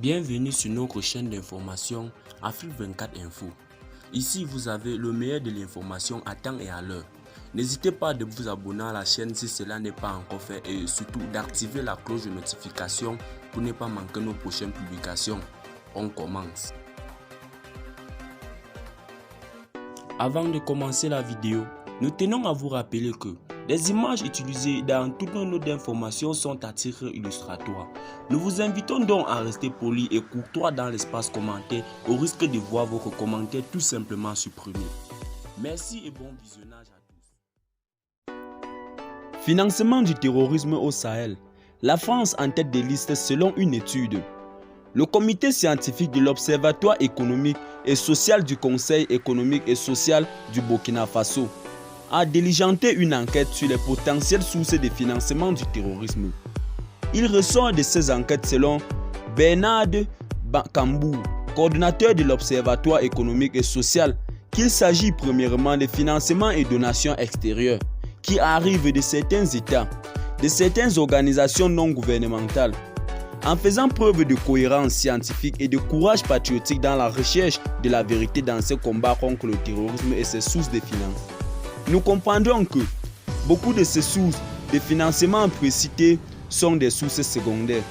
Bienvenue sur notre chaîne d'information Afrique 24 Info. Ici, vous avez le meilleur de l'information à temps et à l'heure. N'hésitez pas de vous abonner à la chaîne si cela n'est pas encore fait et surtout d'activer la cloche de notification pour ne pas manquer nos prochaines publications. On commence. Avant de commencer la vidéo, nous tenons à vous rappeler que les images utilisées dans toutes nos notes d'information sont à titre illustratoire. Nous vous invitons donc à rester poli et courtois dans l'espace commentaire au risque de voir votre commentaire tout simplement supprimé. Merci et bon visionnage à tous. Financement du terrorisme au Sahel. La France en tête des listes selon une étude. Le comité scientifique de l'Observatoire économique et social du Conseil économique et social du Burkina Faso a diligenté une enquête sur les potentielles sources de financement du terrorisme. Il ressort de ces enquêtes selon Bernard Kambou, coordonnateur de l'Observatoire économique et social, qu'il s'agit premièrement de financements et donations extérieures qui arrivent de certains États, de certaines organisations non gouvernementales. En faisant preuve de cohérence scientifique et de courage patriotique dans la recherche de la vérité dans ce combat contre le terrorisme et ses sources de finances, nous comprendrons que beaucoup de ces sources de financement précitées sont des sources secondaires.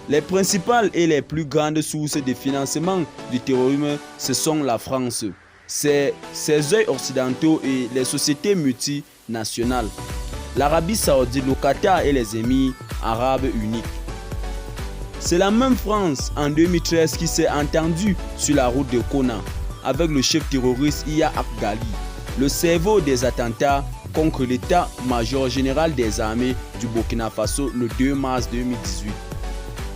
Les principales et les plus grandes sources de financement du terrorisme, ce sont la France, ses œils occidentaux et les sociétés multinationales, l'Arabie Saoudite, le Qatar et les Émirats Arabes Unis. C'est la même France en 2013 qui s'est entendue sur la route de Kona avec le chef terroriste Iya Afghali, le cerveau des attentats contre l'état-major général des armées du Burkina Faso le 2 mars 2018.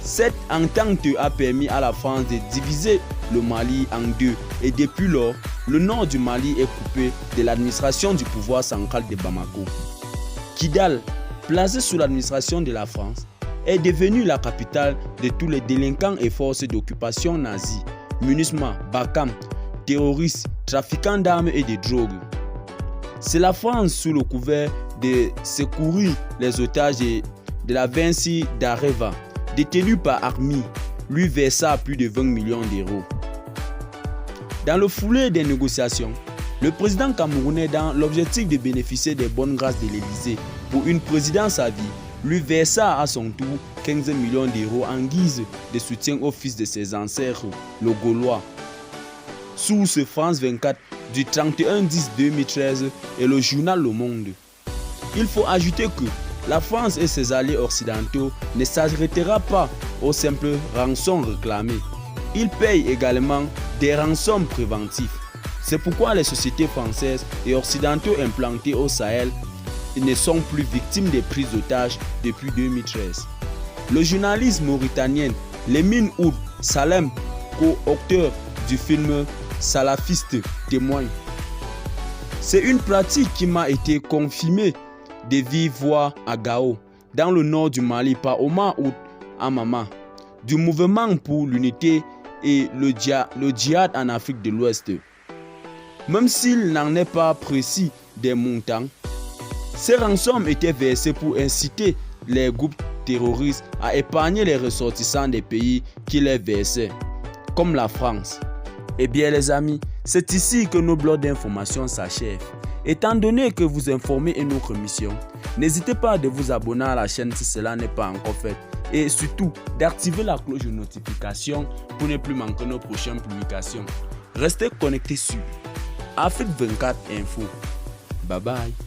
Cette entente a permis à la France de diviser le Mali en deux et depuis lors, le nord du Mali est coupé de l'administration du pouvoir central de Bamako. Kidal, placé sous l'administration de la France, est devenue la capitale de tous les délinquants et forces d'occupation nazis, MINUSMA, BACAM, terroristes, trafiquants d'armes et de drogues. C'est la France sous le couvert de secourir les otages de la Vinci d'Areva, détenu par Armi, lui versa plus de 20 millions d'euros. Dans le foulée des négociations, le président camerounais, dans l'objectif de bénéficier des bonnes grâces de l'Élysée pour une présidence à vie, lui versa à son tour 15 millions d'euros en guise de soutien au fils de ses ancêtres, le Gaulois. Source France 24 du 31-10-2013 et le journal Le Monde. Il faut ajouter que la France et ses alliés occidentaux ne s'arrêtera pas aux simples rançons réclamées. Ils payent également des rançons préventives. C'est pourquoi les sociétés françaises et occidentaux implantés au Sahel ne sont plus victimes des prises d'otages depuis 2013. Le journaliste mauritanien Lemine Oud Salem, co-auteur du film Salafiste, témoigne. C'est une pratique qui m'a été confirmée de vive voix à Gao, dans le nord du Mali, par Omar Oud Amama, du mouvement pour l'unité et le djihad en Afrique de l'Ouest. Même s'il n'en est pas précis des montants, ces rançons étaient versées pour inciter les groupes terroristes à épargner les ressortissants des pays qui les versaient, comme la France. Eh bien les amis, c'est ici que nos blocs d'information s'achèvent. Étant donné que vous informez est notre mission, n'hésitez pas de vous abonner à la chaîne si cela n'est pas encore fait et surtout d'activer la cloche de notification pour ne plus manquer nos prochaines publications. Restez connectés sur Afrique 24 Info. Bye bye.